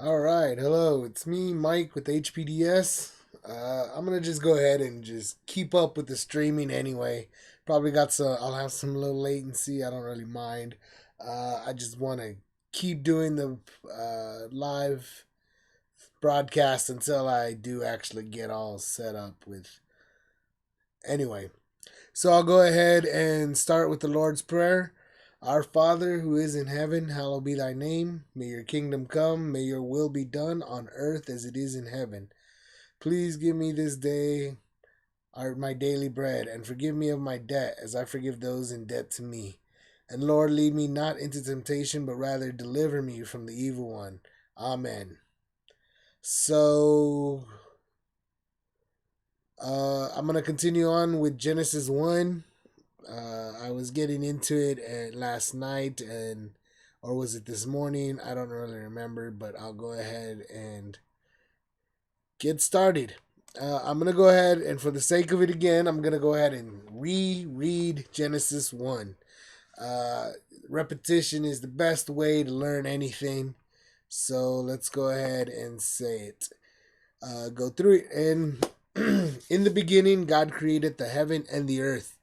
All right, hello, it's me, Mike with HPDS. I'm gonna just go ahead and just keep up with the streaming anyway. Probably got some. I'll have some little latency. I don't really mind. I just want to keep doing the live broadcast until I do actually get all set up with. Anyway, so I'll go ahead and start with the Lord's Prayer. Our Father who is in heaven, hallowed be thy name. May your kingdom come. May your will be done on earth as it is in heaven. Please give me this day my daily bread, and forgive me of my debt as I forgive those in debt to me. And Lord, lead me not into temptation, but rather deliver me from the evil one. Amen. So, I'm going to continue on with Genesis 1. I was getting into it last night, or was it this morning? I don't really remember, but I'll go ahead and get started. I'm going to go ahead, and for the sake of it again, I'm going to go ahead and reread Genesis 1. Repetition is the best way to learn anything. So let's go ahead and say it. Go through it. And in the beginning, God created the heaven and the earth.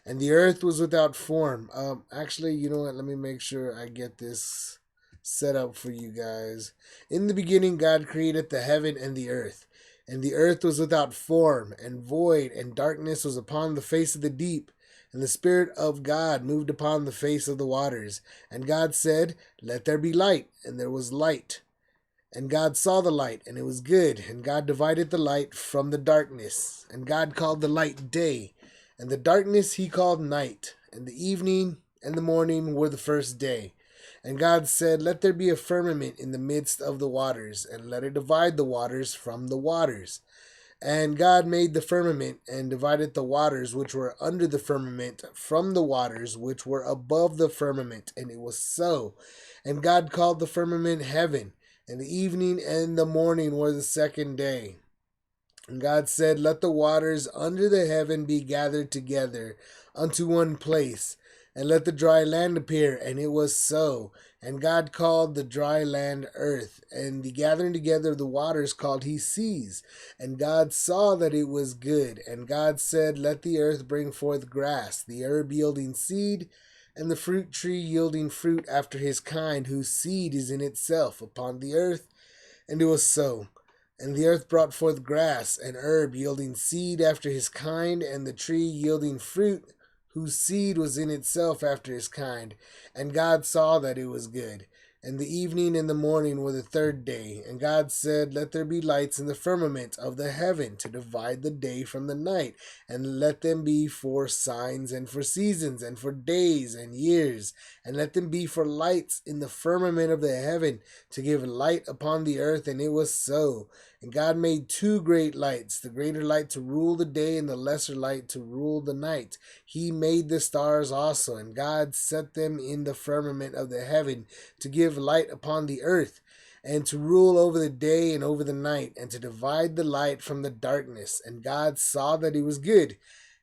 And the earth was without form. Actually, you know what? Let me make sure I get this set up for you guys. In the beginning, God created the heaven and the earth. And the earth was without form and void, and darkness was upon the face of the deep. And the Spirit of God moved upon the face of the waters. And God said, "Let there be light." And there was light. And God saw the light, and it was good. And God divided the light from the darkness. And God called the light day, and the darkness he called night. And the evening and the morning were the first day. And God said, "Let there be a firmament in the midst of the waters, and let it divide the waters from the waters." And God made the firmament, and divided the waters which were under the firmament from the waters which were above the firmament. And it was so. And God called the firmament heaven. And the evening and the morning were the second day. And God said, "Let the waters under the heaven be gathered together unto one place, and let the dry land appear." And it was so. And God called the dry land earth, and the gathering together of the waters called he seas. And God saw that it was good. And God said, "Let the earth bring forth grass, the herb yielding seed, and the fruit tree yielding fruit after his kind, whose seed is in itself upon the earth." And it was so. And the earth brought forth grass, and herb yielding seed after his kind, and the tree yielding fruit, whose seed was in itself after his kind. And God saw that it was good. And the evening and the morning were the third day. And God said, "Let there be lights in the firmament of the heaven to divide the day from the night, and let them be for signs and for seasons and for days and years, and let them be for lights in the firmament of the heaven to give light upon the earth." And it was so. And God made two great lights, the greater light to rule the day, and the lesser light to rule the night. He made the stars also, and God set them in the firmament of the heaven to give light upon the earth, and to rule over the day and over the night, and to divide the light from the darkness. And God saw that it was good.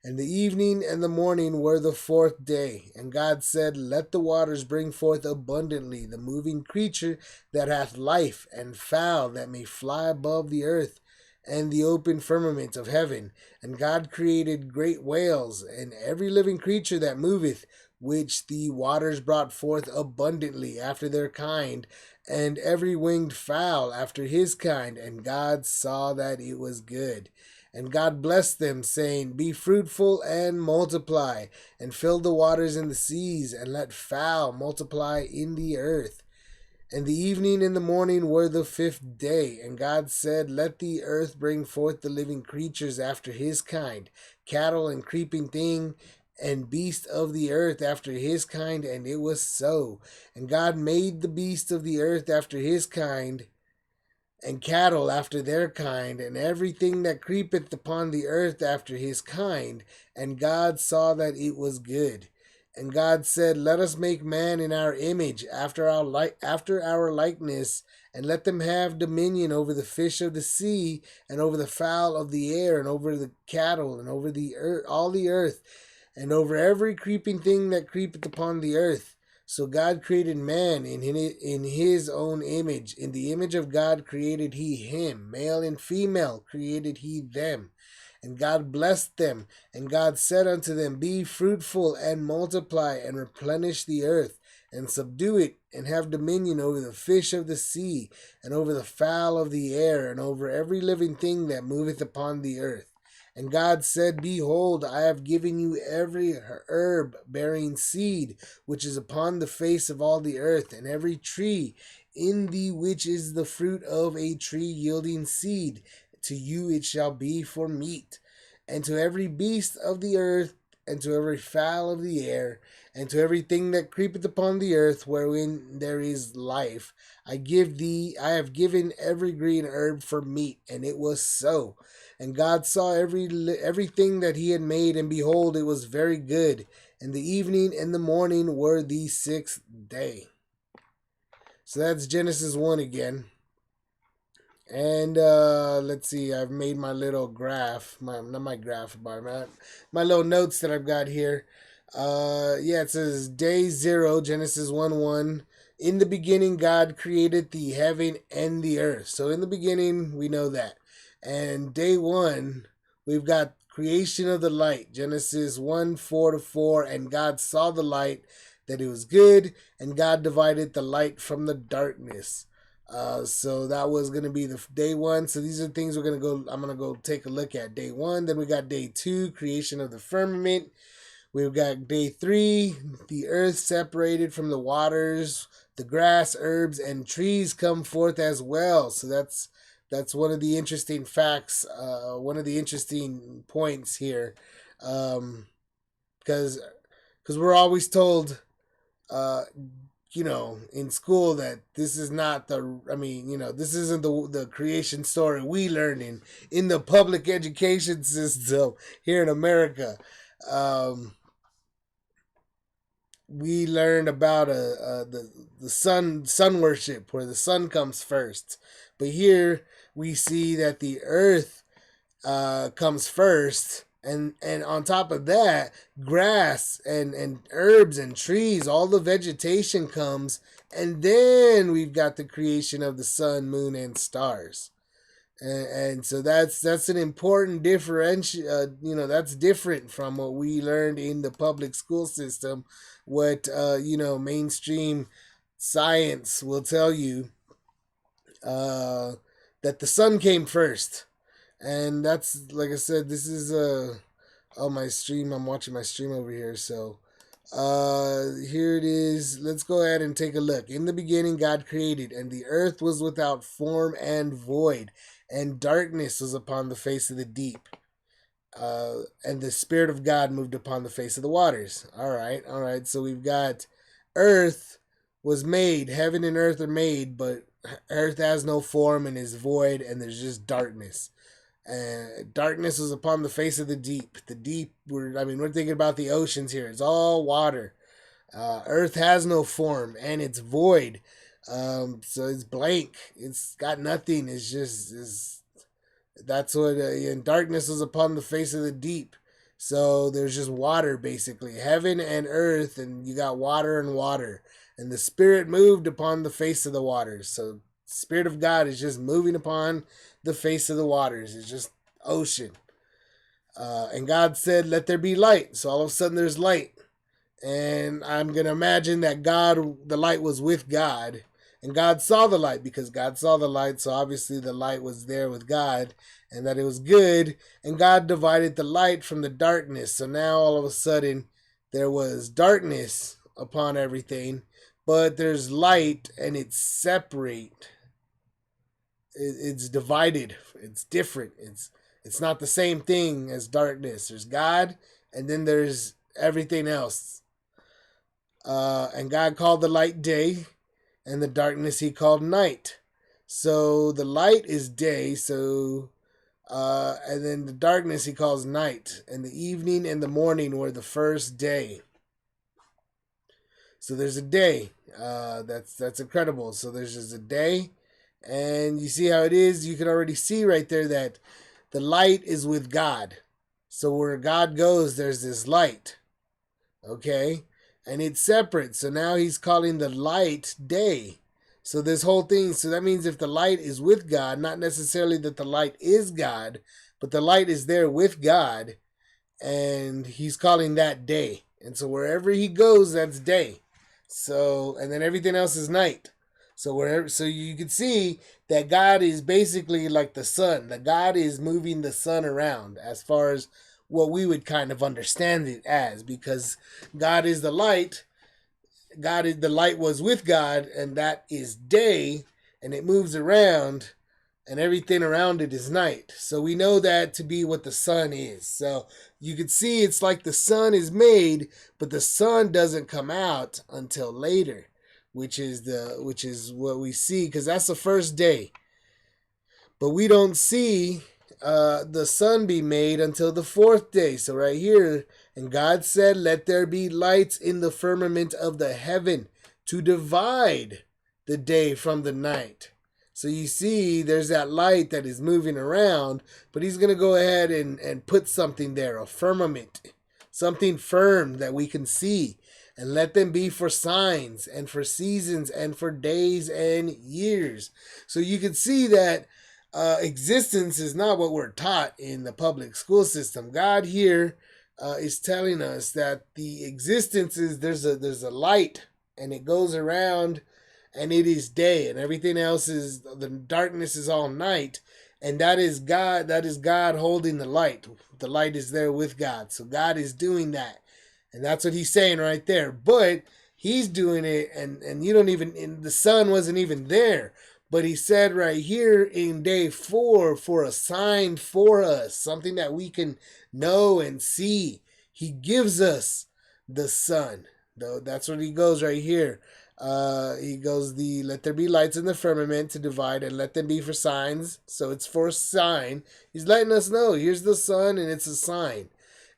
And the evening and the morning were the fourth day. And God said, "Let the waters bring forth abundantly the moving creature that hath life, and fowl that may fly above the earth, and the open firmament of heaven." And God created great whales, and every living creature that moveth, which the waters brought forth abundantly after their kind, and every winged fowl after his kind. And God saw that it was good. And God blessed them, saying, "Be fruitful and multiply, and fill the waters in the seas, and let fowl multiply in the earth." And the evening and the morning were the fifth day. And God said, "Let the earth bring forth the living creatures after his kind, cattle and creeping thing, and beast of the earth after his kind." And it was so. And God made the beast of the earth after his kind, and cattle after their kind, and everything that creepeth upon the earth after his kind. And God saw that it was good. And God said, "Let us make man in our image, after our likeness, and let them have dominion over the fish of the sea, and over the fowl of the air, and over the cattle, and over the earth, all the earth, and over every creeping thing that creepeth upon the earth." So God created man in his own image. In the image of God created he him. Male and female created he them. And God blessed them. And God said unto them, Be fruitful and multiply and replenish the earth and subdue it and have dominion over the fish of the sea and over the fowl of the air and over every living thing that moveth upon the earth. And God said, Behold, I have given you every herb bearing seed, which is upon the face of all the earth, and every tree in thee which is the fruit of a tree yielding seed. To you it shall be for meat. And to every beast of the earth, and to every fowl of the air, and to everything that creepeth upon the earth, wherein there is life, I have given every green herb for meat. And it was so. And God saw everything that he had made, and behold, it was very good. And the evening and the morning were the sixth day. So that's Genesis 1 again. And let's see, I've made my little graph, my little notes that I've got here. It says day 0, Genesis 1:1. In the beginning, God created the heaven and the earth. So in the beginning, we know that. And day 1, we've got creation of the light, Genesis 1:4-4. And God saw the light, that it was good, and God divided the light from the darkness. So that was going to be the day 1. So these are things I'm going to go take a look at. Day 1. Then we got day 2, creation of the firmament. We've got day 3, the earth separated from the waters, the grass, herbs, and trees come forth as well. So that's one of the interesting facts, one of the interesting points here, because we're always told, in school that this is not this isn't the creation story we learn in the public education system here in America. We learned about the sun worship, where the sun comes first, but here we see that the earth comes first, and on top of that, grass and herbs and trees, all the vegetation comes, and then we've got the creation of the sun, moon, and stars. And so that's an important differential. That's different from what we learned in the public school system. What mainstream science will tell you, that the sun came first, and that's, like I said, this is my stream. I'm watching my stream over here, so here it is. Let's go ahead and take a look. In the beginning, God created, and the earth was without form and void, and darkness was upon the face of the deep. And the Spirit of God moved upon the face of the waters. All right. So we've got earth was made. Heaven and earth are made, but earth has no form and is void, and there's just darkness. Darkness was upon the face of the deep. The deep, we're thinking about the oceans here. It's all water. Earth has no form, and it's void. So it's blank. It's got nothing. That's what, and darkness was upon the face of the deep. So there's just water, basically. Heaven and earth, and you got water and water. And the Spirit moved upon the face of the waters. So Spirit of God is just moving upon the face of the waters. It's just ocean. And God said, let there be light. So all of a sudden there's light. And I'm going to imagine that the light was with God. And God saw the light, because God saw the light. So obviously the light was there with God, and that it was good. And God divided the light from the darkness. So now all of a sudden there was darkness upon everything, but there's light, and it's separate. It's divided. It's different. It's not the same thing as darkness. There's God, and then there's everything else. And God called the light day, and the darkness he called night. So the light is day, and then the darkness he calls night. And the evening and the morning were the first day. So there's a day. That's incredible. So there's just a day, and you see how it is. You can already see right there that the light is with God. So where God goes, there's this light. Okay? and it's separate. So now he's calling the light day. So this whole thing, so that means if the light is with God, not necessarily that the light is God, but the light is there with God, and he's calling that day. And so wherever he goes, that's day. So, and then everything else is night. So wherever, so you can see that God is basically like the sun. That God is moving the sun around as far as what we would kind of understand it as, because God is the light. God is the light was with God, and that is day, and it moves around, and everything around it is night. So we know that to be what the sun is. So you can see it's like the sun is made, but the sun doesn't come out until later, which is what we see, because that's the first day. But we don't see the sun be made until the fourth day. So right here, and God said, "Let there be lights in the firmament of the heaven to divide the day from the night." So you see, there's that light that is moving around, but he's going to go ahead and put something there, a firmament, something firm that we can see. And let them be for signs and for seasons and for days and years. So you can see that existence is not what we're taught in the public school system. God here is telling us that the existence is there's a light, and it goes around, and it is day, and everything else is the darkness is all night, and that is God. That is God holding the light. The light is there with God, so God is doing that, and that's what he's saying right there. But he's doing it, and you don't even, and the sun wasn't even there. But he said right here in day 4 for a sign for us, something that we can know and see. He gives us the sun. Though that's what he goes right here. He goes, let there be lights in the firmament to divide, and let them be for signs. So it's for a sign. He's letting us know, here's the sun, and it's a sign.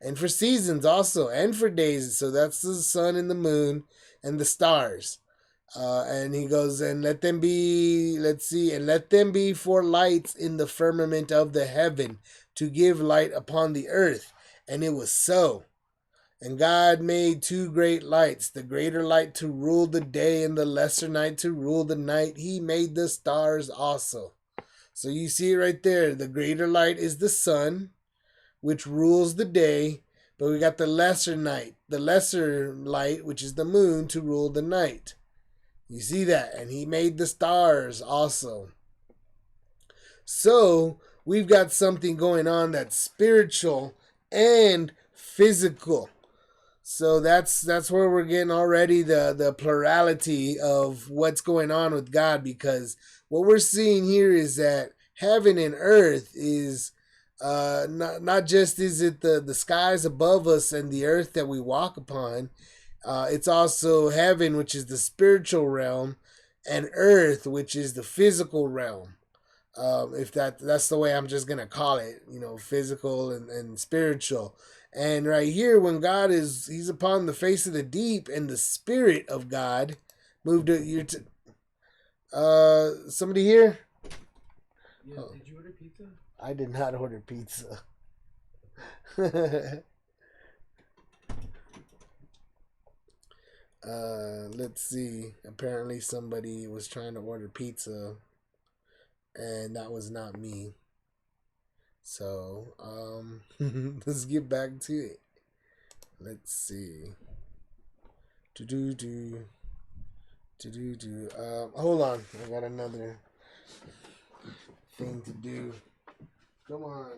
And for seasons also, and for days. So that's the sun and the moon and the stars. And he goes, and let them be, and let them be for lights in the firmament of the heaven to give light upon the earth. And it was so. And God made 2 great lights, the greater light to rule the day and the lesser night to rule the night. He made the stars also. So you see it right there. The greater light is the sun, which rules the day. But we got the lesser light, which is the moon, to rule the night. You see that? And he made the stars also. So we've got something going on that's spiritual and physical. So that's where we're getting already the plurality of what's going on with God, because what we're seeing here is that heaven and earth is not just is it the skies above us and the earth that we walk upon. It's also heaven, which is the spiritual realm, and earth, which is the physical realm. If that's the way I'm just gonna call it, physical and spiritual. And right here, when God he's upon the face of the deep, and the spirit of God moved to somebody here. Yeah, did you order pizza? I did not order pizza. Let's see. Apparently somebody was trying to order pizza, and that was not me. So, let's get back to it. Let's see. Hold on. I got another thing to do. Come on.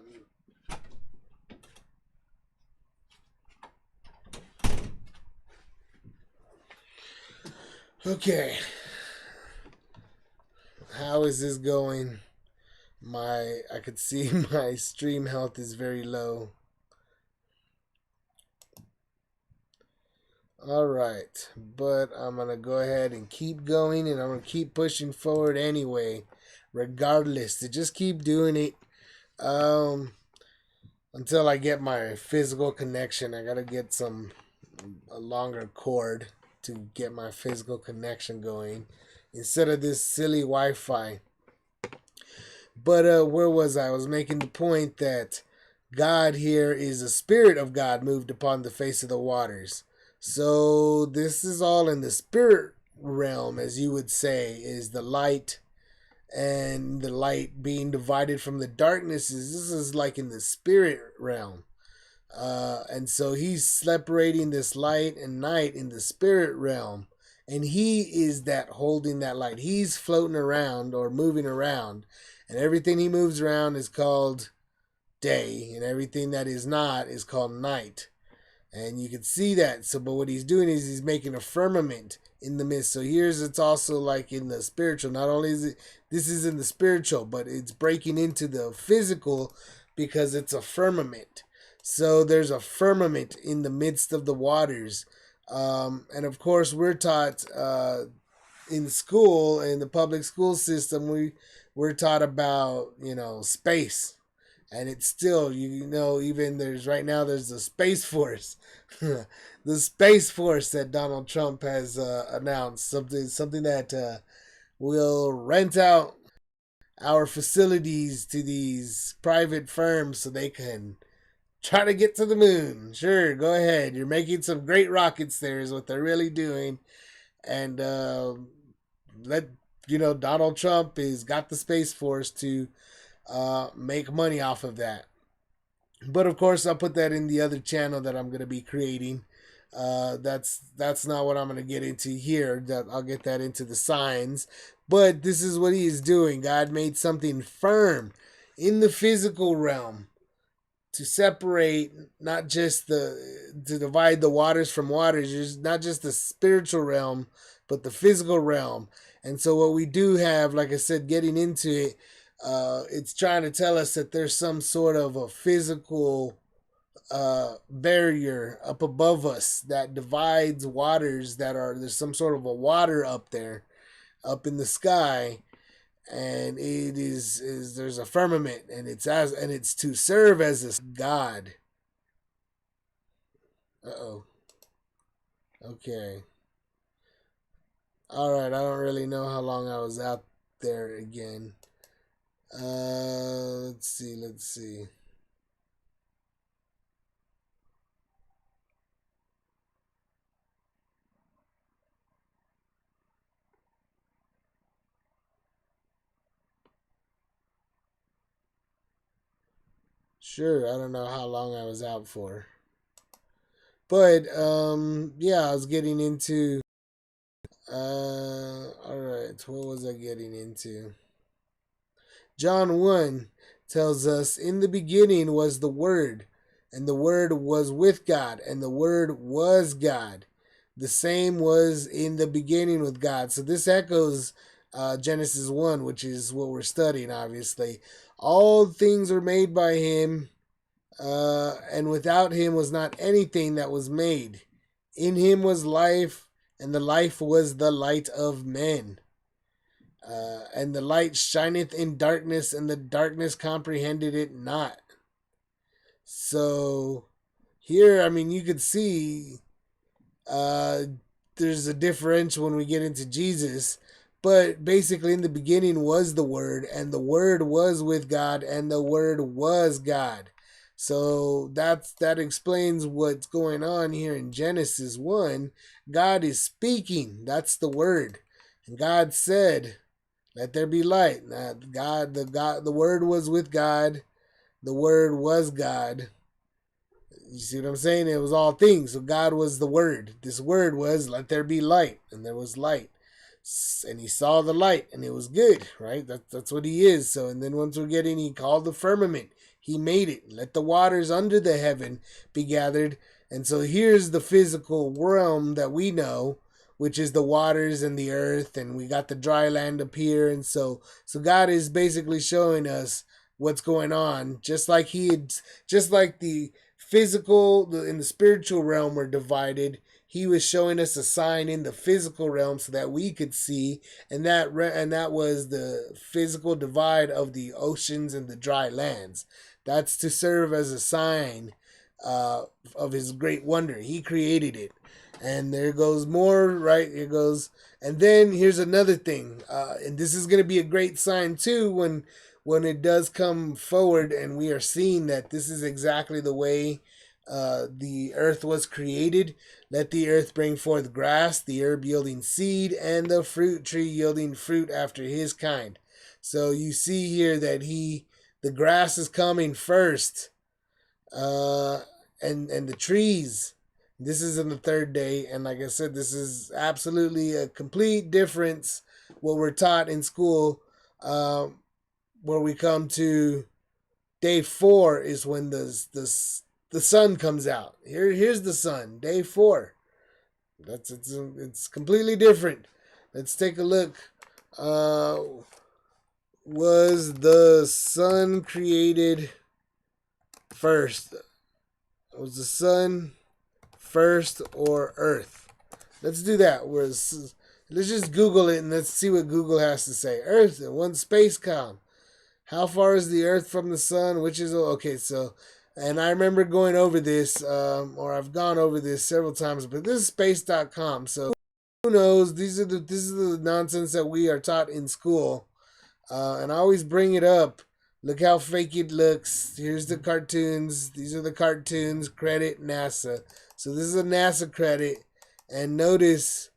Okay. How is this going? I could see my stream health is very low. Alright, but I'm going to go ahead and keep going, and I'm going to keep pushing forward anyway, regardless. To just keep doing it until I get my physical connection. I got to get a longer cord to get my physical connection going instead of this silly Wi-Fi. But where was I? I was making the point that God here is a spirit of God moved upon the face of the waters. So this is all in the spirit realm, as you would say, is the light, and the light being divided from the darkness is this is like in the spirit realm. And so he's separating this light and night in the spirit realm. And he is that holding that light. He's floating around or moving around. And everything he moves around is called day. And everything that is not is called night. And you can see that. So, but what he's doing is he's making a firmament in the midst. So here's it's also like in the spiritual. Not only is it this is in the spiritual, but it's breaking into the physical because it's a firmament. So there's a firmament in the midst of the waters. And of course, we're taught in school, in the public school system, we're taught about, space. And it's still, even there's right now, there's the Space Force. The Space Force that Donald Trump has announced. Something that will rent out our facilities to these private firms so they can try to get to the moon. Sure, go ahead. You're making some great rockets there, is what they're really doing. And let Donald Trump has got the Space Force to make money off of that. But of course, I'll put that in the other channel that I'm going to be creating. That's not what I'm going to get into here. That I'll get that into the signs. But this is what he is doing. God made something firm in the physical realm to separate, not just to divide the waters from waters, not just the spiritual realm, but the physical realm. And so what we do have, like I said, getting into it, it's trying to tell us that there's some sort of a physical barrier up above us that divides waters there's some sort of a water up there, up in the sky, and it is there's a firmament, and it's to serve as a god. Uh-oh. Okay. All right, I don't really know how long I was out there again. Let's see. Sure, I don't know how long I was out for. But yeah, I was getting into all right, what was I getting into? John 1 tells us, in the beginning was the Word, and the Word was with God, and the Word was God. The same was in the beginning with God. So this echoes Genesis 1, which is what we're studying, obviously. All things were made by him, and without him was not anything that was made. In him was life, and the life was the light of men. And the light shineth in darkness, and the darkness comprehended it not. So here, I mean, you could see uh, there's a differential when we get into Jesus. But basically, in the beginning was the Word, and the Word was with God, and the Word was God. So that explains what's going on here in Genesis 1. God is speaking. That's the Word. And God said, let there be light. Now, the Word was with God. The Word was God. You see what I'm saying? It was all things. So God was the Word. This Word was, let there be light. And there was light. And he saw the light, and it was good, right? That's what he is. So, and then once we're getting, he called the firmament. He made it. Let the waters under the heaven be gathered. And so here's the physical realm that we know, which is the waters and the earth, and we got the dry land up here. And so God is basically showing us what's going on, just like the physical and the spiritual realm were divided. He was showing us a sign in the physical realm so that we could see, and that was the physical divide of the oceans and the dry lands. That's to serve as a sign of his great wonder. He created it. And there goes more, right? Here goes. And then here's another thing. And this is going to be a great sign too when it does come forward and we are seeing that this is exactly the way the earth was created. Let the earth bring forth grass, the herb yielding seed, and the fruit tree yielding fruit after his kind. So you see here that the grass is coming first, uh, and the trees. This is in the third day, and like I said, this is absolutely a complete difference what we're taught in school. Where we come to day 4 is when the sun comes out. Here's the sun. Day 4. It's completely different. Let's take a look. Was the sun created first? Was the sun first or Earth? Let's do that. Let's just Google it and let's see what Google has to say. Earth in one space column. How far is the Earth from the sun? Which is okay. So, and I remember going over this, or I've gone over this several times. But this is space.com. So who knows? This is the nonsense that we are taught in school, and I always bring it up. Look how fake it looks. Here's the cartoons. These are the cartoons. Credit NASA. So this is a NASA credit, and notice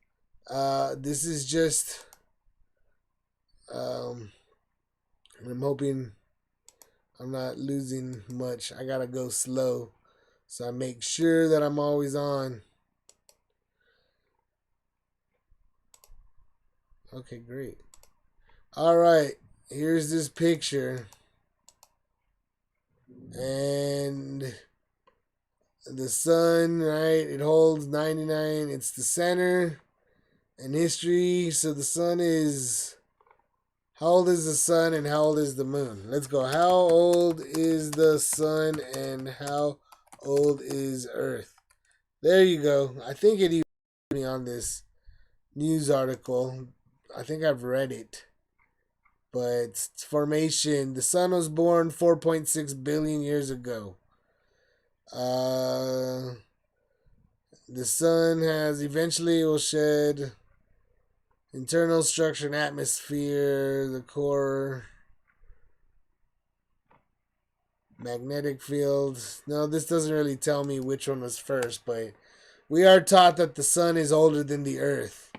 this is just. I'm hoping I'm not losing much. I gotta go slow, so I make sure that I'm always on. Okay, great. All right, here's this picture, and the sun, right? It holds 99. It's the center, and history. So the sun is. How old is the sun and how old is the moon? Let's go. How old is the sun and how old is Earth? There you go. I think it even me on this news article. I think I've read it. But it's formation. The sun was born 4.6 billion years ago. The sun has eventually will shed internal structure and atmosphere, the core, magnetic field. No, this doesn't really tell me which one was first, but we are taught that the sun is older than the earth.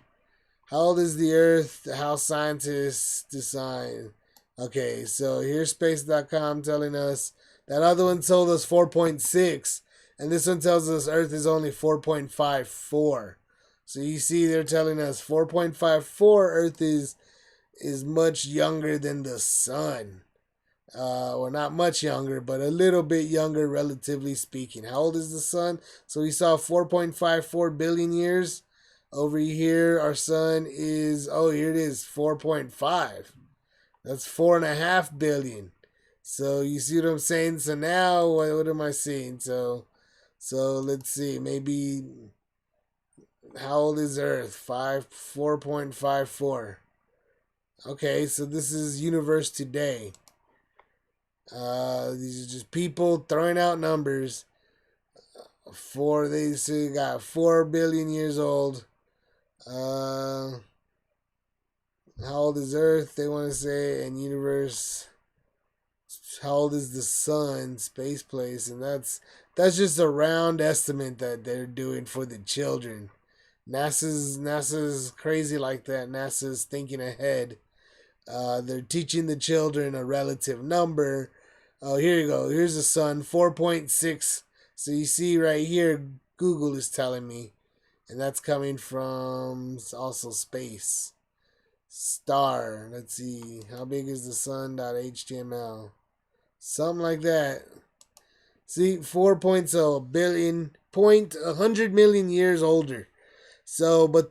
How old is the earth? How scientists decide. Okay, so here's space.com telling us that other one told us 4.6, and this one tells us earth is only 4.54. So you see they're telling us 4.54 Earth is much younger than the sun. Well, not much younger, but a little bit younger, relatively speaking. How old is the sun? So we saw 4.54 billion years. Over here, our sun is, here it is, 4.5. That's 4.5 billion. So you see what I'm saying? So now, what am I seeing? So let's see, maybe. How old is Earth? 4.54. Okay, so this is universe today. These are just people throwing out numbers. They say got 4 billion years old. How old is Earth? They want to say, and universe. How old is the sun? Space place, and that's just a round estimate that they're doing for the children. NASA's crazy like that. NASA's thinking ahead. They're teaching the children a relative number. Oh, here you go. Here's the sun, 4.6. So you see right here, Google is telling me. And that's coming from also space. Star. Let's see. How big is the sun.html? Something like that. See, 4.0 billion, 100 million years older. So, but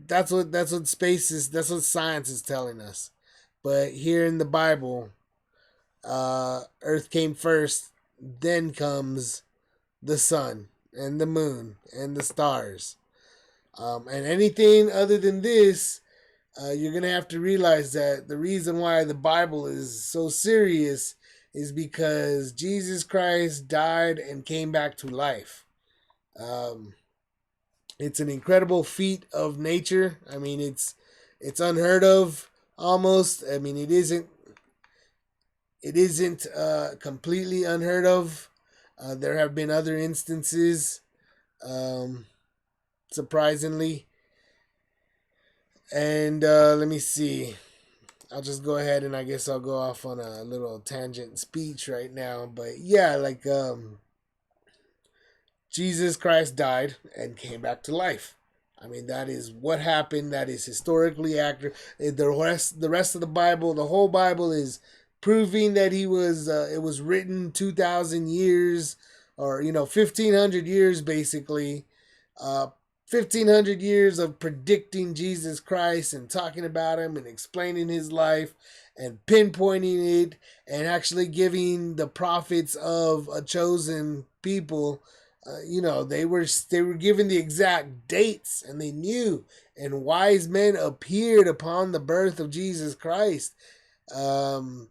that's what space is. That's what science is telling us. But here in the Bible, Earth came first. Then comes the sun and the moon and the stars. And anything other than this, you're gonna have to realize that the reason why the Bible is so serious is because Jesus Christ died and came back to life. It's an incredible feat of nature. I mean, it's unheard of almost. I mean, it isn't completely unheard of. There have been other instances, um, surprisingly. And let me see. I'll just go ahead and I guess I'll go off on a little tangent speech right now. But yeah, like Jesus Christ died and came back to life. I mean, that is what happened. That is historically accurate. The rest of the Bible, the whole Bible, is proving that he was. It was written 2,000 years, or 1,500 years, basically. 1,500 years of predicting Jesus Christ and talking about him and explaining his life and pinpointing it and actually giving the prophets of a chosen people, they were given the exact dates, and they knew, and wise men appeared upon the birth of Jesus Christ, um,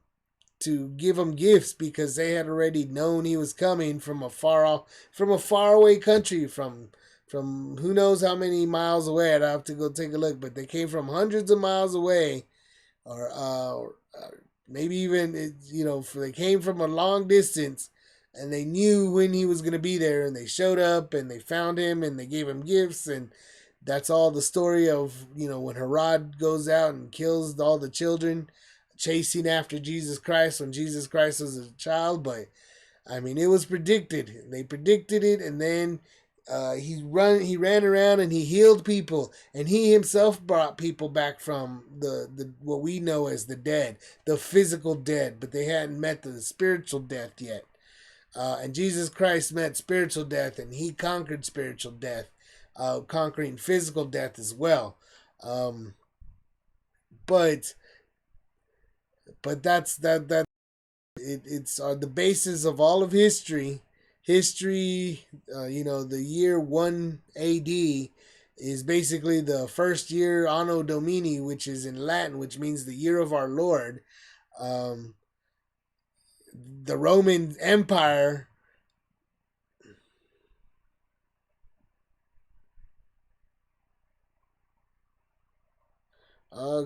to give him gifts, because they had already known he was coming from from a far away country, from who knows how many miles away. I'd have to go take a look, but they came from hundreds of miles away, or maybe even they came from a long distance, and they knew when he was going to be there, and they showed up and they found him and they gave him gifts. And that's all the story of when Herod goes out and kills all the children, chasing after Jesus Christ when Jesus Christ was a child. But I mean, it was predicted. They predicted it, and then he ran around and he healed people, and he himself brought people back from the what we know as the dead, the physical dead, but they hadn't met the spiritual death yet. And Jesus Christ met spiritual death, and he conquered spiritual death, conquering physical death as well. Um, but that's it's the basis of all of history. History, the year 1 AD is basically the first year Anno Domini, which is in Latin, which means the year of our Lord. Um, the Roman Empire. Uh,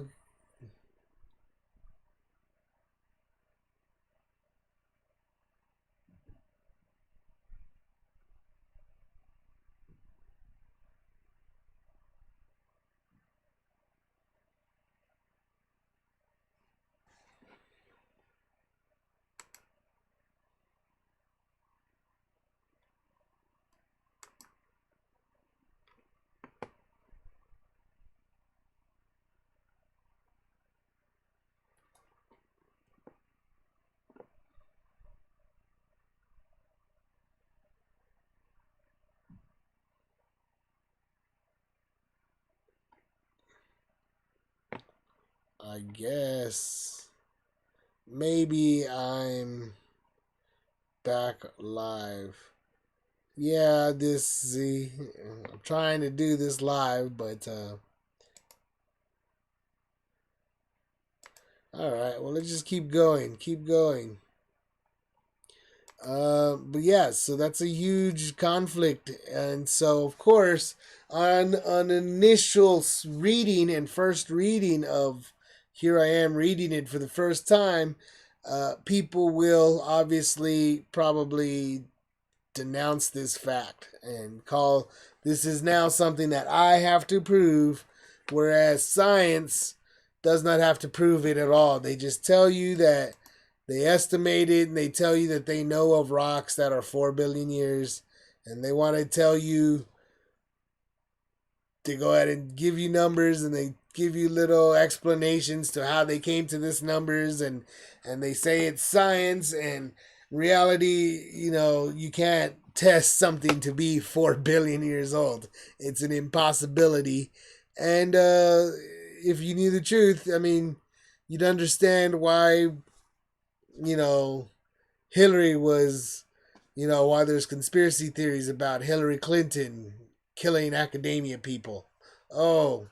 I guess maybe I'm back live. Yeah, I'm trying to do this live, but all right. Well, let's just keep going. Keep going. But yeah, so that's a huge conflict, and so of course, on an initial reading and first reading of, here I am reading it for the first time, people will obviously probably denounce this fact and call this is now something that I have to prove, whereas science does not have to prove it at all. They just tell you that they estimate it, and they tell you that they know of rocks that are 4 billion years, and they want to tell you to go ahead and give you numbers, and they give you little explanations to how they came to this numbers, and they say it's science. And reality, you can't test something to be 4 billion years old. It's an impossibility. And if you knew the truth, I mean, you'd understand why, you know Hillary was, why there's conspiracy theories about Hillary Clinton killing academia people. Oh,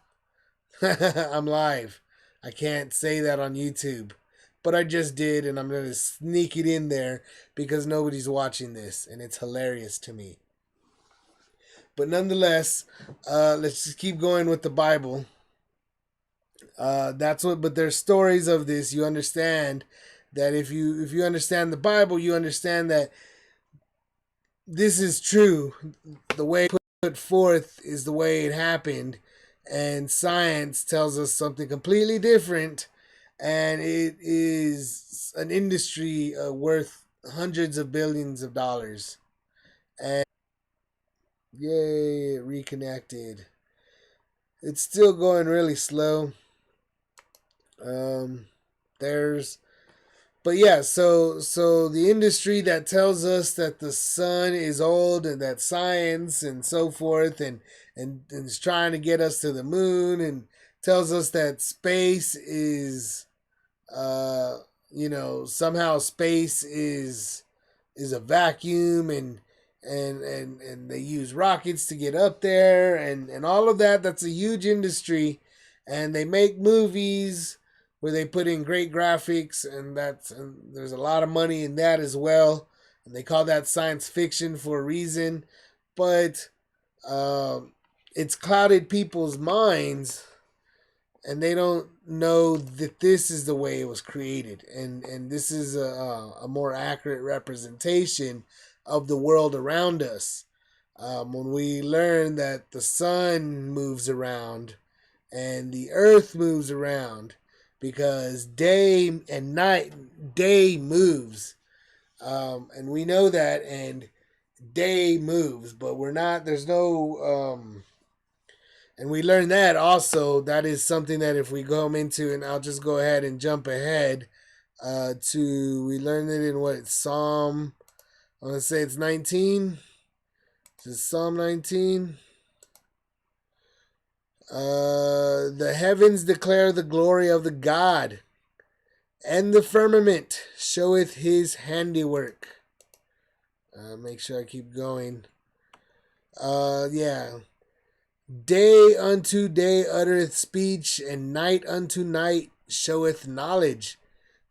I'm live. I can't say that on YouTube, but I just did, and I'm going to sneak it in there because nobody's watching this, and it's hilarious to me. But nonetheless, let's just keep going with the Bible. But there's stories of this. You understand that if you understand the Bible, you understand that this is true. The way put forth is the way it happened, and science tells us something completely different, and it is an industry worth hundreds of billions of dollars. And yay, reconnected. It's still going really slow. Um, there's But yeah, so the industry that tells us that the sun is old and that science and so forth and is trying to get us to the moon and tells us that space is uh somehow space is a vacuum and they use rockets to get up there and all of that. That's a huge industry, and they make movies where they put in great graphics, and there's a lot of money in that as well, and they call that science fiction for a reason. But um, it's clouded people's minds, and they don't know that this is the way it was created, and this is a more accurate representation of the world around us. When we learn that the sun moves around and the earth moves around, because day and night, day moves, and we know that, and day moves, but we're not. There's no and we learn that also. That is something that if we go into, and I'll just go ahead and jump ahead we learned it in what, Psalm, I want to say it's 19. Is Psalm 19? The heavens declare the glory of the God, and the firmament showeth his handiwork. Make sure I keep going. Yeah. Day unto day uttereth speech, and night unto night showeth knowledge.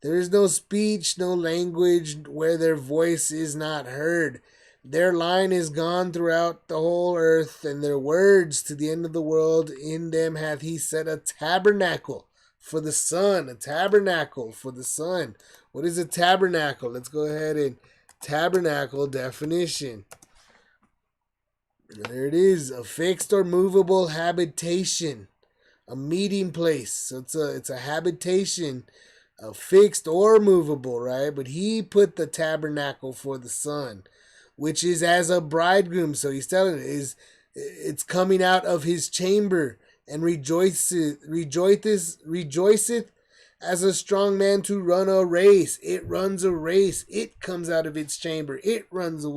There is no speech, no language where their voice is not heard. Their line is gone throughout the whole earth, and their words to the end of the world. In them hath he set a tabernacle for the sun. A tabernacle for the sun. What is a tabernacle? Let's go ahead and tabernacle definition. There it is. A fixed or movable habitation. A meeting place. So it's a habitation, fixed or movable, right? But he put the tabernacle for the sun, which is as a bridegroom. So he's telling it's coming out of his chamber, and rejoiceth as a strong man to run a race. It runs a race. It comes out of its chamber. It runs a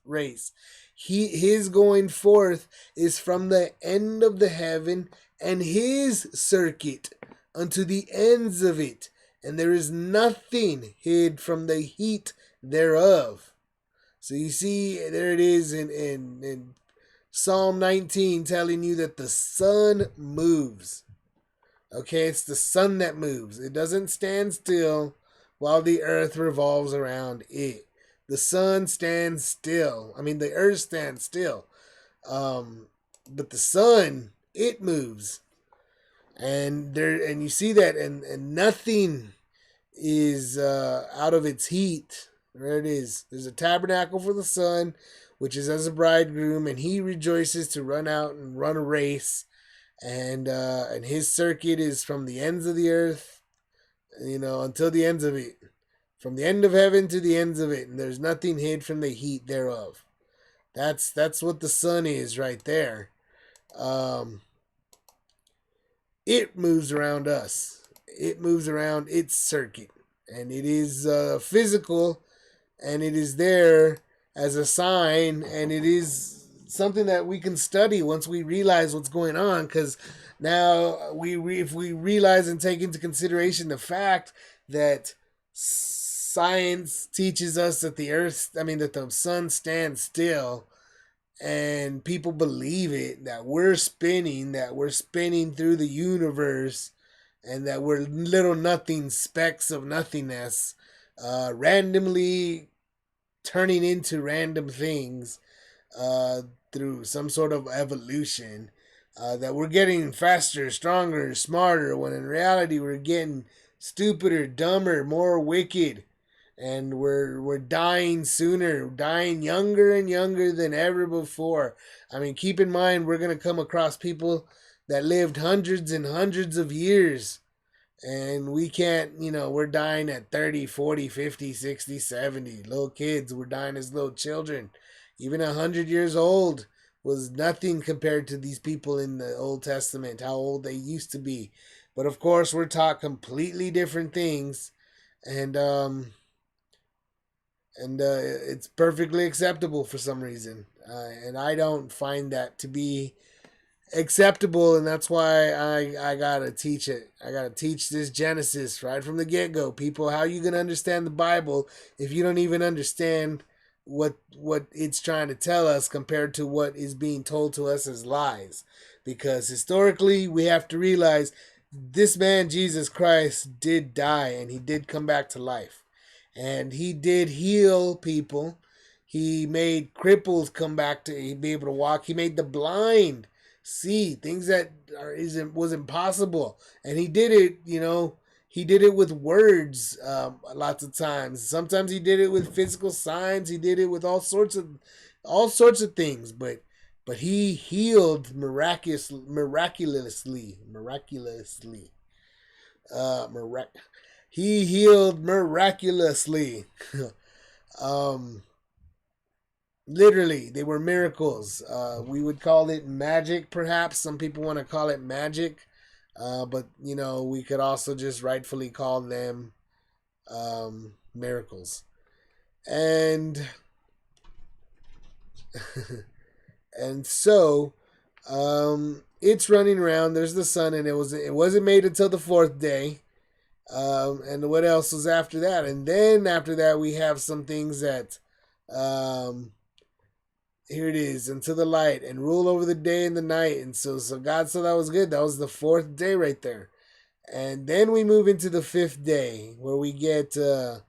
race. His going forth is from the end of the heaven, and his circuit unto the ends of it, and there is nothing hid from the heat thereof. So you see, there it is in Psalm 19 telling you that the sun moves. Okay, it's the sun that moves. It doesn't stand still while the earth revolves around it. The sun stands still. I mean, the earth stands still. But the sun, it moves. And you see that, and nothing is out of its heat. There it is. There's a tabernacle for the sun, which is as a bridegroom, and he rejoices to run out and run a race. And his circuit is from the ends of the earth, until the ends of it, from the end of heaven to the ends of it, and there's nothing hid from the heat thereof. That's what the sun is right there. Um, it moves around us. It moves around its circuit, and it is physical, and it is there as a sign, and it is something that we can study once we realize what's going on. Because now if we realize and take into consideration the fact that science teaches us that that the sun stands still, and people believe it, that we're spinning through the universe, and that we're little nothing specks of nothingness, randomly turning into random things uh, through some sort of evolution, that we're getting faster, stronger, smarter, when in reality we're getting stupider, dumber, more wicked. and we're dying sooner, dying younger and younger than ever before. I mean, keep in mind we're gonna come across people that lived hundreds and hundreds of years, and we can't, we're dying at 30, 40, 50, 60, 70. Little kids, we're dying as little children. Even 100 years old was nothing compared to these people in the Old Testament, how old they used to be. But of course, we're taught completely different things, and it's perfectly acceptable for some reason. And I don't find that to be acceptable, and that's why I gotta teach it. I gotta teach this Genesis right from the get go. People, how you gonna understand the Bible if you don't even understand what it's trying to tell us compared to what is being told to us as lies? Because historically, we have to realize this man Jesus Christ did die, and he did come back to life, and he did heal people. He made cripples come back to be able to walk. He made the blind see things that was impossible, and he did it. He did it with words. Lots of times. Sometimes he did it with physical signs. He did it with all sorts of things. But he healed miraculously. Uh, mirac- he healed miraculously. um, Literally, they were miracles. We would call it magic, perhaps. Some people want to call it magic. But, we could also just rightfully call them miracles. And and so it's running around. There's the sun, and it wasn't made until the fourth day. And what else was after that? And then after that, we have some things that here it is, until the light, and rule over the day and the night. And so God saw that was good. That was the fourth day right there. And then we move into the fifth day, where we get let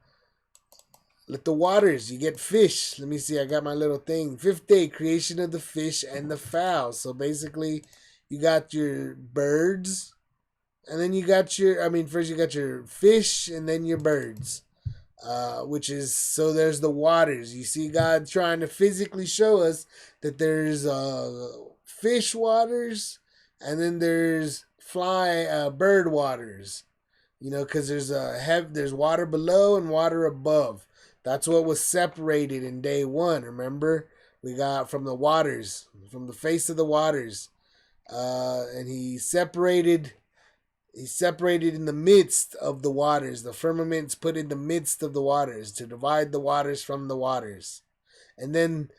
the waters. You get fish. Let me see. I got my little thing. Fifth day, creation of the fish and the fowl. So basically, you got your birds, and then you got first you got your fish, and then your birds. Which is, so there's the waters. You see God trying to physically show us that there's fish waters, and then there's bird waters. Because there's water below and water above. That's what was separated in day one. Remember, we got from the waters, from the face of the waters, and he separated in the midst of the waters. The firmament's put in the midst of the waters to divide the waters from the waters. And then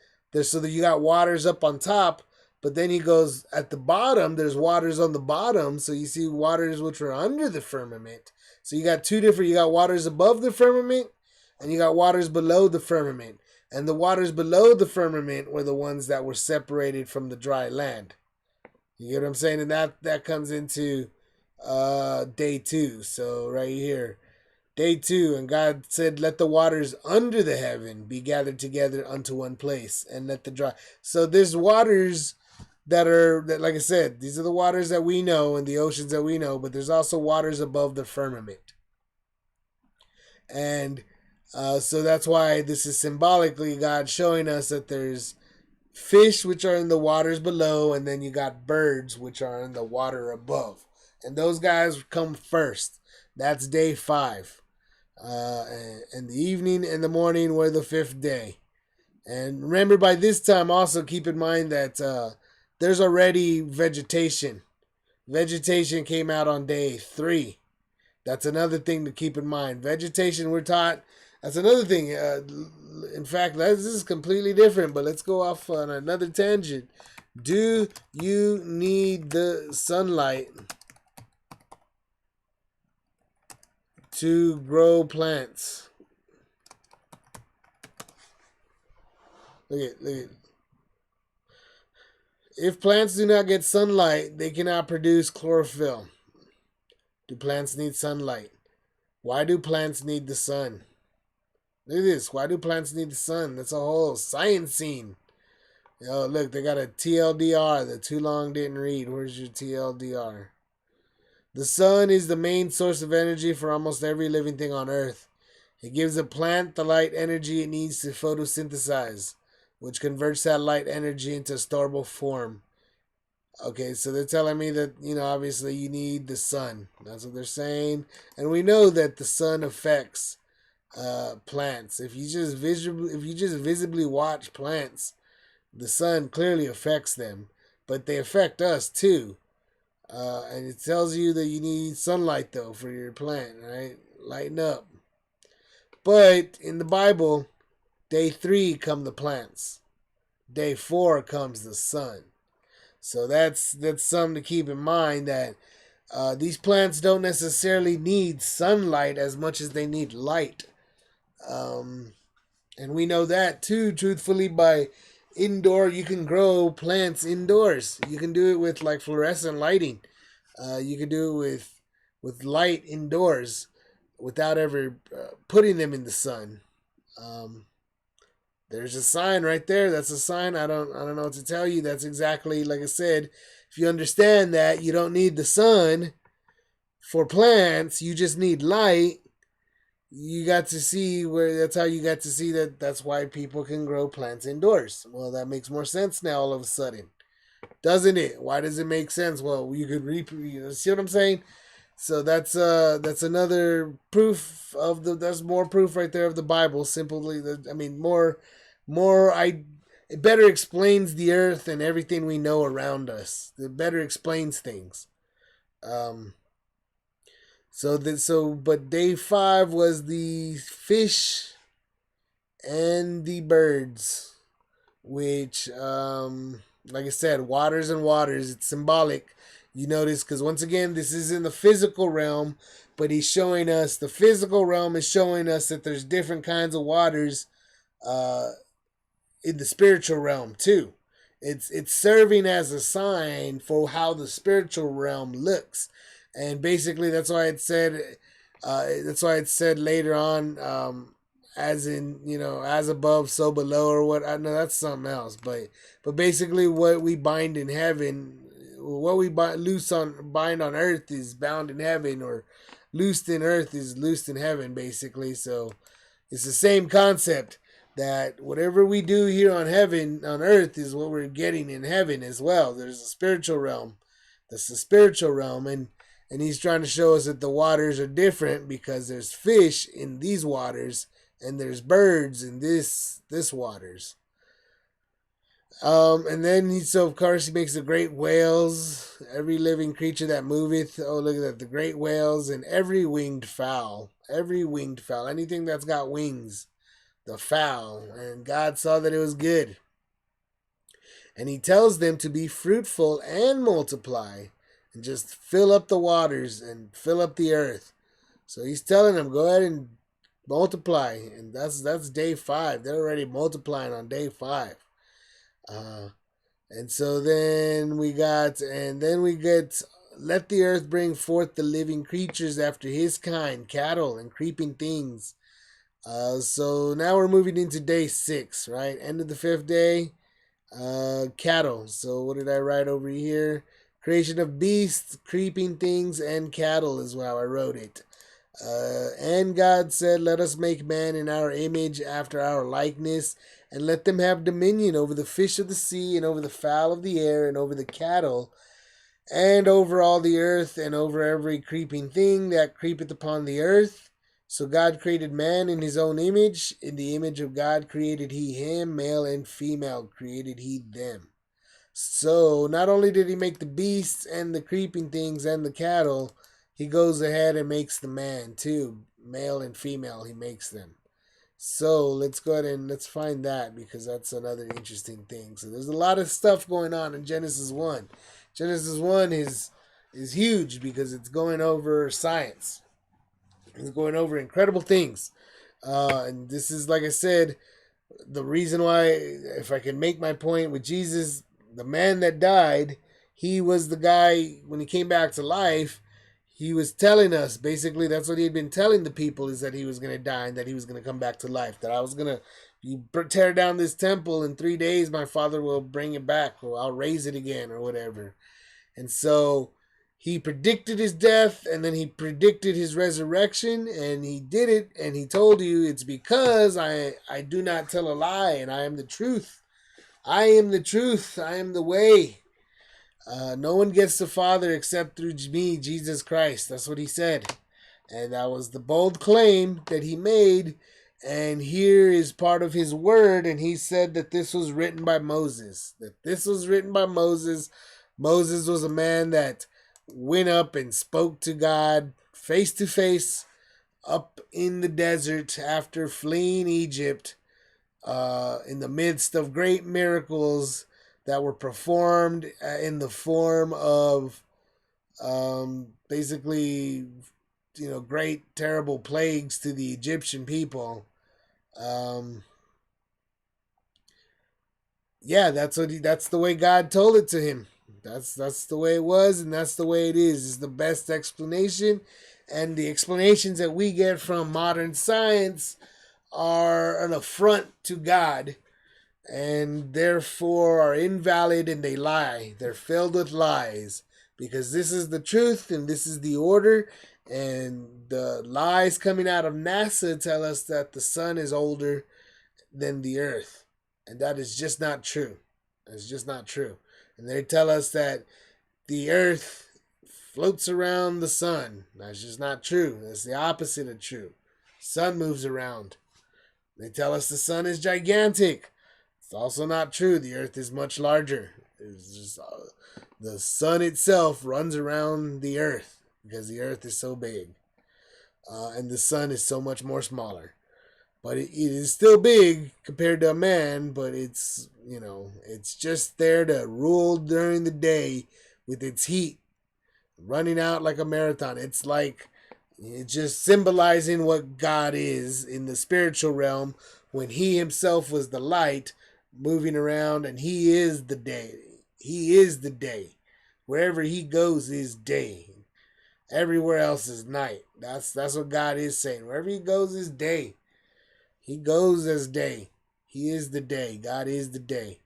so that you got waters up on top, but then he goes at the bottom, there's waters on the bottom. So you see waters which are under the firmament. So you got you got waters above the firmament, and you got waters below the firmament. And the waters below the firmament were the ones that were separated from the dry land. You get what I'm saying? And that comes into day 2. So right here, day 2, and God said, let the waters under the heaven be gathered together unto one place, and let the dry. So there's waters that like I said, these are the waters that we know and the oceans that we know, but there's also waters above the firmament. And so that's why this is symbolically God showing us that there's fish which are in the waters below, and then you got birds which are in the water above. And those guys come first. That's day 5. And the evening and the morning were the 5th day. And remember, by this time, also keep in mind that there's already vegetation. Vegetation came out on day 3. That's another thing to keep in mind. Vegetation, we're taught. That's another thing. In fact, this is completely different, but let's go off on another tangent. Do you need the sunlight to grow plants? Look at. If plants do not get sunlight, they cannot produce chlorophyll. Do plants need sunlight? Why do plants need the sun? Look at this. Why do plants need the sun? That's a whole science scene. Look, they got a TLDR that too long didn't read. Where's your TLDR? The sun is the main source of energy for almost every living thing on Earth. It gives a plant the light energy it needs to photosynthesize, which converts that light energy into storable form. Okay, so they're telling me that, obviously you need the sun. That's what they're saying. And we know that the sun affects plants. If you just visibly watch plants, the sun clearly affects them, but they affect us too. And it tells you that you need sunlight though for your plant, right? Lighten up. But in the Bible, day 3 come the plants. Day 4 comes the sun. So that's something to keep in mind, that these plants don't necessarily need sunlight as much as they need light. Um, and we know that too, truthfully, by you can grow plants indoors. You can do it with like fluorescent lighting. You can do it with light indoors without ever putting them in the sun. Um, there's a sign right there. That's a sign. I don't know what to tell you. That's exactly like I said. If you understand that you don't need the sun for plants, you just need light. You got to see where that's how you got to see that that's why people can grow plants indoors. Well, that makes more sense now all of a sudden, doesn't it? Why does it make sense? Well, you could see what I'm saying? So that's another proof of that's more proof right there of the Bible. Simply, I mean, more I it better explains the earth and everything we know around us. It better explains things. Um, but day 5 was the fish and the birds, which, like I said, waters and waters. It's symbolic. You notice, because once again, this is in the physical realm, but he's showing us the physical realm is showing us that there's different kinds of waters uh, in the spiritual realm too. It's serving as a sign for how the spiritual realm looks, and basically that's why it said. That's why it said later on, as in, as above, so below, or what. I know that's something else, but basically, what we bind in heaven, what we bind on earth is bound in heaven, or loosed in earth is loosed in heaven, basically. So it's the same concept, that whatever we do here on earth is what we're getting in heaven as well. There's a spiritual realm. That's the spiritual realm, and he's trying to show us that the waters are different because there's fish in these waters and there's birds in this waters. And then so of course he makes the great whales, every living creature that moveth. Oh, look at that, the great whales, and every winged fowl, anything that's got wings, the fowl. And God saw that it was good. And he tells them to be fruitful and multiply, and just fill up the waters and fill up the earth. So he's telling them, go ahead and multiply, and that's day 5. They're already multiplying on day 5. And so then we get, let the earth bring forth the living creatures after his kind, cattle and creeping things. So now we're moving into day 6, right? End of the 5th day. Cattle. So what did I write over here? Creation of beasts, creeping things, and cattle is how I wrote it. And God said, let us make man in our image, after our likeness, and let them have dominion over the fish of the sea, and over the fowl of the air, and over the cattle, and over all the earth, and over every creeping thing that creepeth upon the earth. So God created man in his own image. In the image of God created he him, male and female created he them. So not only did he make the beasts and the creeping things and the cattle, he goes ahead and makes the man too. Male and female, he makes them. So let's go ahead and let's find that, because that's another interesting thing. So there's a lot of stuff going on in Genesis 1. Genesis 1 is huge because it's going over science. It's going over incredible things. And this is, like I said, the reason why, if I can make my point with Jesus, the man that died, he was the guy, when he came back to life, he was telling us, basically, that's what he had been telling the people, is that he was going to die and that he was going to come back to life. That I was going to, you tear down this temple in 3 days, my father will bring it back, or I'll raise it again, or whatever. And so he predicted his death, and then he predicted his resurrection, and he did it, and he told you it's because I do not tell a lie, and I am the truth. I am the truth. I am the way. No one gets the Father except through me, Jesus Christ. That's what he said. And that was the bold claim that he made. And here is part of his word. And he said that this was written by Moses. That this was written by Moses. Moses was a man that went up and spoke to God face to face up in the desert after fleeing Egypt, in the midst of great miracles that were performed in the form of basically, great terrible plagues to the Egyptian people. Um, yeah, that's the way God told it to him. That's the way it was, and that's the way it is. It's the best explanation, and the explanations that we get from modern science are an affront to God, and therefore are invalid, and they lie. They're filled with lies, because this is the truth and this is the order, and the lies coming out of NASA tell us that the sun is older than the earth, and that is just not true. It's just not true. And they tell us that the earth floats around the sun. That's just not true. That's the opposite of true. Sun moves around. They tell us the sun is gigantic. It's also not true. The earth is much larger. It's just the sun itself runs around the earth because the earth is so big, and the sun is so much more smaller. But it is still big compared to a man. But it's just there to rule during the day with its heat running out like a marathon. It's just symbolizing what God is in the spiritual realm, when he himself was the light moving around, and he is the day. He is the day. Wherever he goes is day. Everywhere else is night. That's what God is saying. Wherever he goes is day. He goes as day. He is the day. God is the day.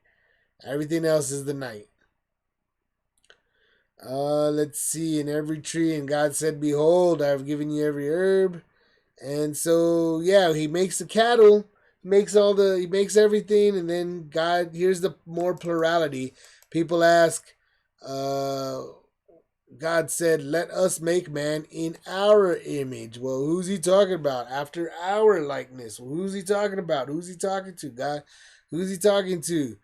Everything else is the night. Let's see. In every tree, and God said, "Behold, I have given you every herb." And so, yeah, he makes the cattle, he makes everything, and then God, here's the more plurality. People ask, God said, "Let us make man in our image." Well, who's he talking about? After our likeness. Well, who's he talking about? Who's he talking to? God, who's he talking to?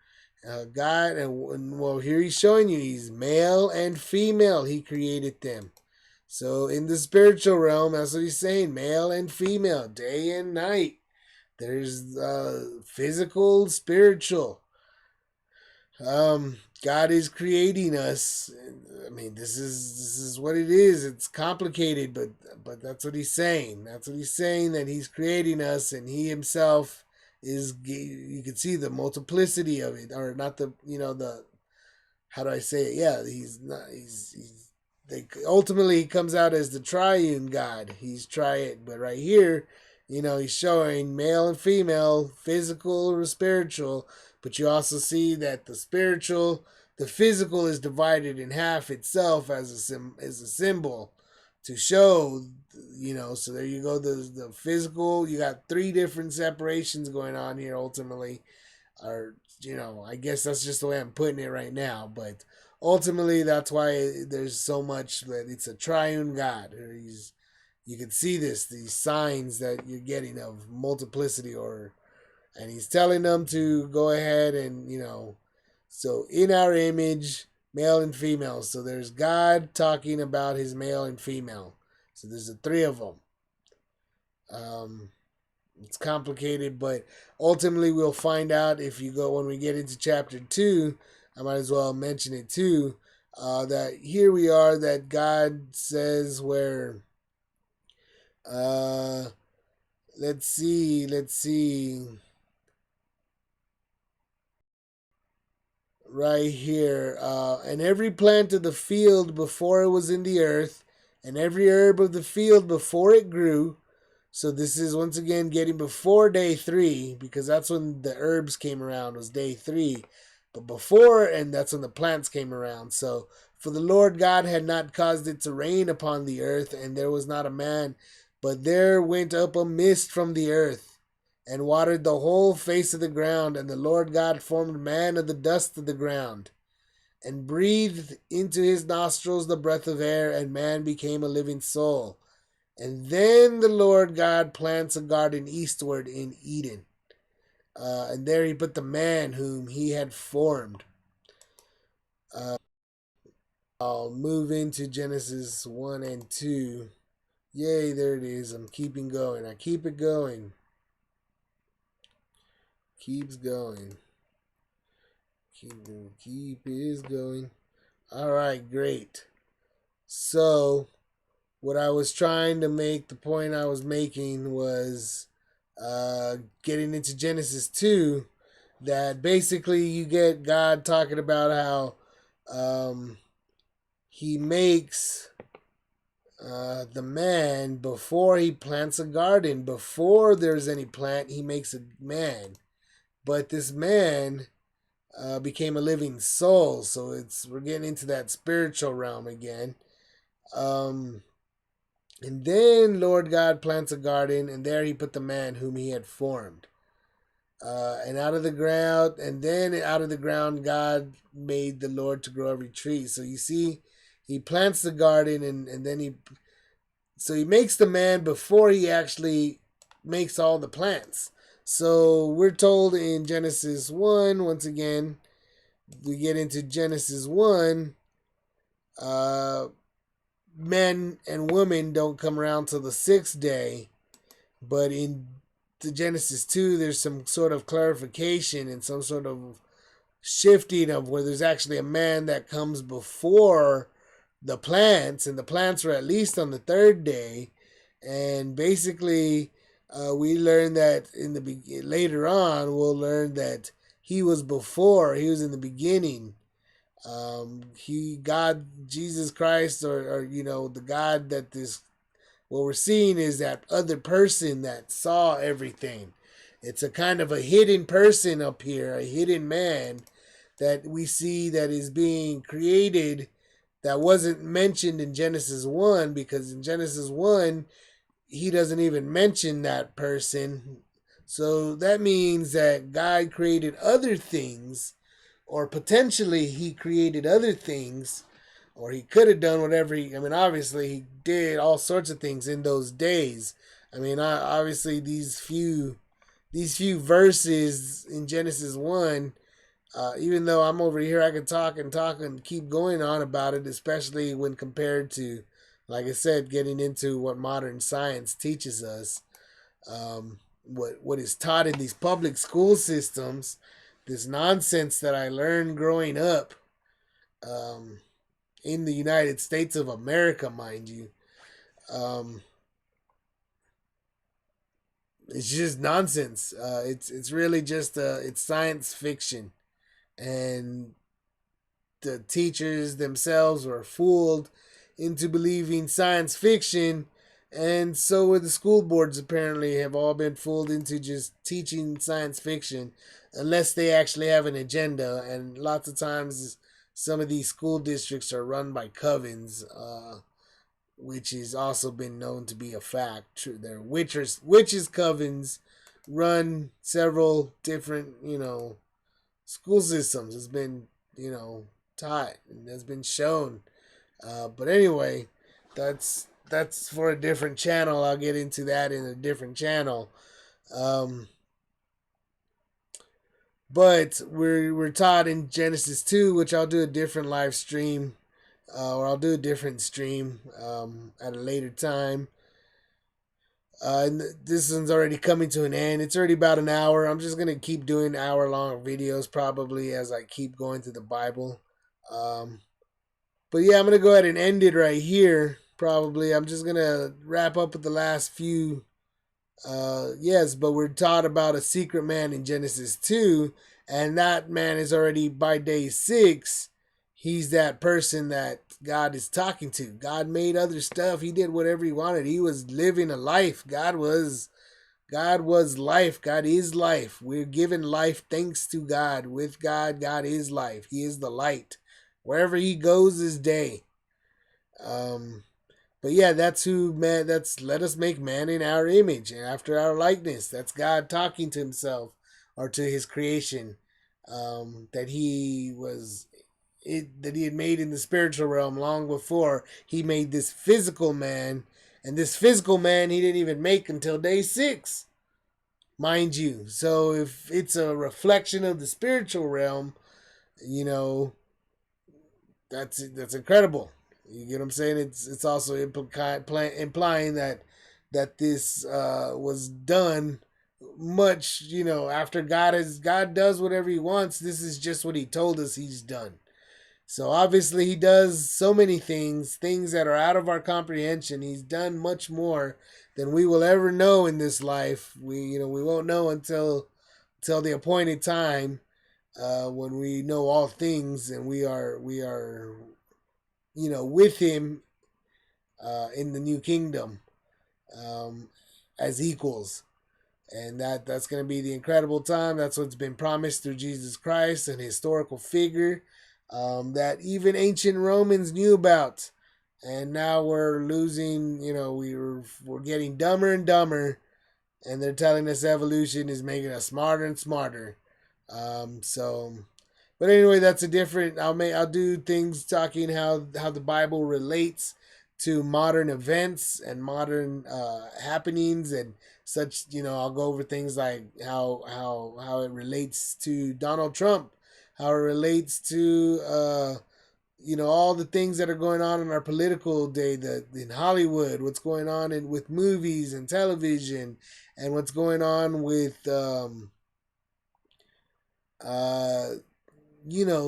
God, and well, here he's showing you he's male and female. He created them. So in the spiritual realm, that's what he's saying: male and female, day and night. There's physical, spiritual. God is creating us. I mean, this is what it is. It's complicated, but that's what he's saying. That's what he's saying, that he's creating us, and he himself is. You can see the multiplicity of it, or not the how do I say it? Yeah, he's not. Ultimately he comes out as the triune God. He's triad, but right here, he's showing male and female, physical or spiritual. But you also see that the physical is divided in half itself as a symbol to show, So there you go. The physical, you got three different separations going on here. Ultimately, or I guess that's just the way I'm putting it right now. But ultimately, that's why there's so much that it's a triune God. You can see these signs that you're getting of multiplicity, and he's telling them to go ahead and so in our image, male and female. So there's God talking about his male and female. So there's the three of them. It's complicated, but ultimately we'll find out when we get into chapter 2. I might as well mention it too. That here we are, that God says where, let's see, right here, and every plant of the field before it was in the earth, and every herb of the field before it grew. So this is once again getting before day 3, because that's when the herbs came around, was day 3. But before, and that's when the plants came around. So For the Lord God had not caused it to rain upon the earth, and there was not a man, but there went up a mist from the earth, and watered the whole face of the ground. And the Lord God formed man of the dust of the ground, and breathed into his nostrils the breath of air, and man became a living soul. And then the Lord God plants a garden eastward in Eden. And there he put the man whom he had formed. I'll move into Genesis 1 and 2. Yay, there it is. I'm keeping going. I keep it going. Keeps going. Keep is going. Alright, great. So, what I was trying to make, the point I was making was getting into Genesis 2, that basically you get God talking about how he makes the man before he plants a garden. Before there's any plant, he makes a man. But this man became a living soul. So we're getting into that spiritual realm again. And then Lord God plants a garden, and there he put the man whom he had formed. And out of the ground, and then out of the ground, God made the Lord to grow every tree. So you see, he plants the garden, and then he makes the man before he actually makes all the plants. So we're told in Genesis 1, once again, we get into Genesis 1, men and women don't come around till the sixth day. But in the Genesis 2, there's some sort of clarification and some sort of shifting of where there's actually a man that comes before the plants, and the plants are at least on the third day. And basically, we learn that later on, we'll learn that he was in the beginning. God, Jesus Christ, or the God that what we're seeing is that other person that saw everything. It's a kind of a hidden person up here, a hidden man that we see that is being created, that wasn't mentioned in Genesis 1, because in Genesis 1, he doesn't even mention that person. So that means that God created other things, or potentially he created other things, or he could have done whatever obviously he did all sorts of things in those days. Obviously these few verses in Genesis 1, even though I'm over here, I can talk and keep going on about it, especially when compared to, like I said, getting into what modern science teaches us, what is taught in these public school systems, this nonsense that I learned growing up in the United States of America, mind you. It's just nonsense. It's really just it's science fiction, and the teachers themselves were fooled into believing science fiction, and so were the school boards. Apparently, have all been fooled into just teaching science fiction, unless they actually have an agenda. And lots of times, some of these school districts are run by covens, which has also been known to be a fact. They're witches covens run several different, school systems. It's been, taught and has been shown. But anyway, that's for a different channel. I'll get into that in a different channel. But we're taught in Genesis 2, which I'll do a different live stream, or I'll do a different stream at a later time. And this one's already coming to an end. It's already about an hour. I'm just going to keep doing hour-long videos probably as I keep going through the Bible. But yeah, I'm going to go ahead and end it right here, probably. I'm just going to wrap up with the last few. Yes, but we're taught about a secret man in Genesis 2, and that man is already, by day 6, he's that person that God is talking to. God made other stuff. He did whatever he wanted. He was living a life. God was life. God is life. We're given life thanks to God. With God, God is life. He is the light. Wherever he goes is day. Um, but yeah, that's who man. That's let us make man in our image and after our likeness. That's God talking to himself or to his creation. That he was that he had made in the spiritual realm long before he made this physical man, and this physical man he didn't even make until day 6, mind you. So if it's a reflection of the spiritual realm, you know, that's incredible. You get what I'm saying? It's also implying that this was done much, after God does whatever he wants. This is just what he told us he's done. So obviously he does so many things that are out of our comprehension. He's done much more than we will ever know in this life. We won't know until the appointed time, when we know all things and we are with him in the new kingdom, um, as equals. And that's going to be the incredible time. That's what's been promised through Jesus Christ, an historical figure, that even ancient Romans knew about. And now we're losing, we're getting dumber and dumber, and they're telling us evolution is making us smarter and smarter. So, but anyway, that's a different. I'll do things talking how the Bible relates to modern events and modern happenings and such. I'll go over things like how it relates to Donald Trump, how it relates to all the things that are going on in our political day, in Hollywood, what's going on with movies and television, and what's going on with uh,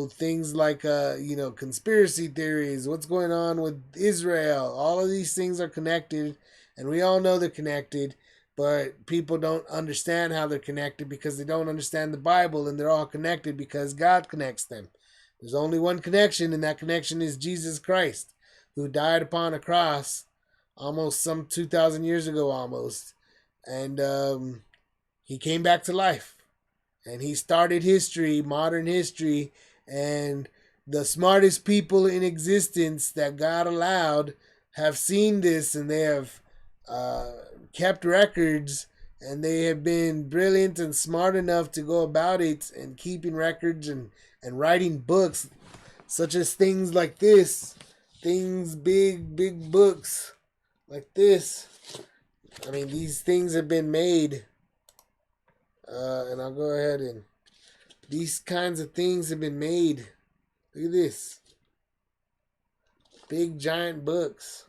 things like conspiracy theories, what's going on with Israel. All of these things are connected, and we all know they're connected, but people don't understand how they're connected because they don't understand the Bible, and they're all connected because God connects them. There's only one connection, and that connection is Jesus Christ, who died upon a cross almost some 2,000 years ago almost, and he came back to life, and he started history, modern history, and the smartest people in existence that God allowed have seen this, and they have uh, kept records, and they have been brilliant and smart enough to go about it and keeping records and writing books, such as things like this, big books like this. I mean, these things have been made, and I'll go ahead and these kinds of things have been made. Look at this. Big giant books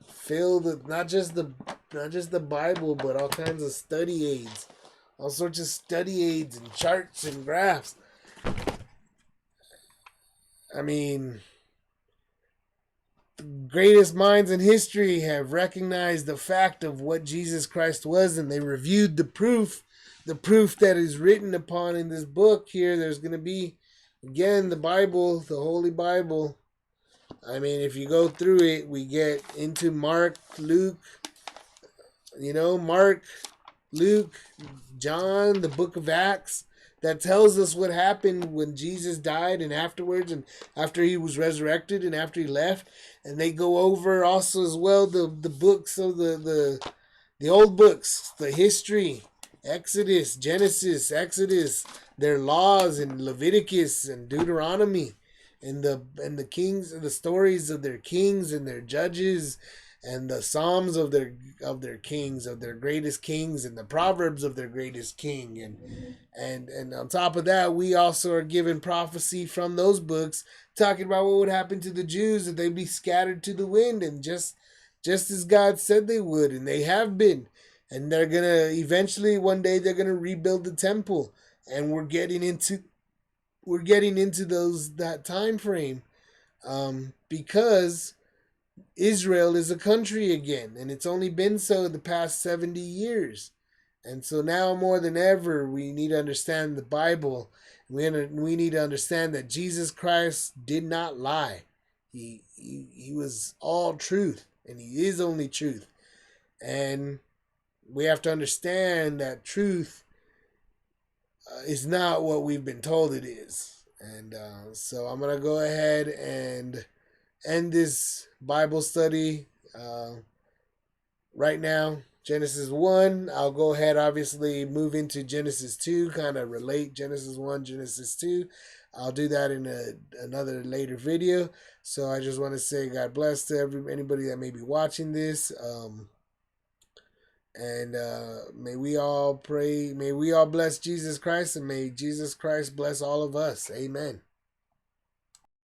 filled with not just the Bible, but all kinds of study aids. All sorts of study aids and charts and graphs. I mean, the greatest minds in history have recognized the fact of what Jesus Christ was, and they reviewed the proof that is written upon in this book here. There's going to be, again, the Bible, the Holy Bible. I mean, if you go through it, we get into Mark, Luke, Mark, Luke, John, the book of Acts, that tells us what happened when Jesus died and afterwards, and after he was resurrected and after he left. And they go over also as well the books of the old books, the history, Exodus, Genesis, Exodus, their laws in Leviticus and Deuteronomy, and the kings, the stories of their kings and their judges, and the psalms of their kings, of their greatest kings, and the proverbs of their greatest king, and on top of that, we also are given prophecy from those books talking about what would happen to the Jews, that they'd be scattered to the wind, and just as God said they would, and they have been, and they're gonna eventually one day they're gonna rebuild the temple, and we're getting into that time frame, because Israel is a country again, and it's only been so the past 70 years. And so now more than ever, we need to understand the Bible. We need to understand that Jesus Christ did not lie. He was all truth, and he is only truth. And we have to understand that truth is not what we've been told it is. And so I'm going to go ahead and end this Bible study right now. Genesis 1. I'll go ahead, obviously, move into Genesis 2, kind of relate Genesis 1, Genesis 2. I'll do that in another later video. So I just want to say God bless to anybody that may be watching this. And may we all pray, may we all bless Jesus Christ, and may Jesus Christ bless all of us. Amen.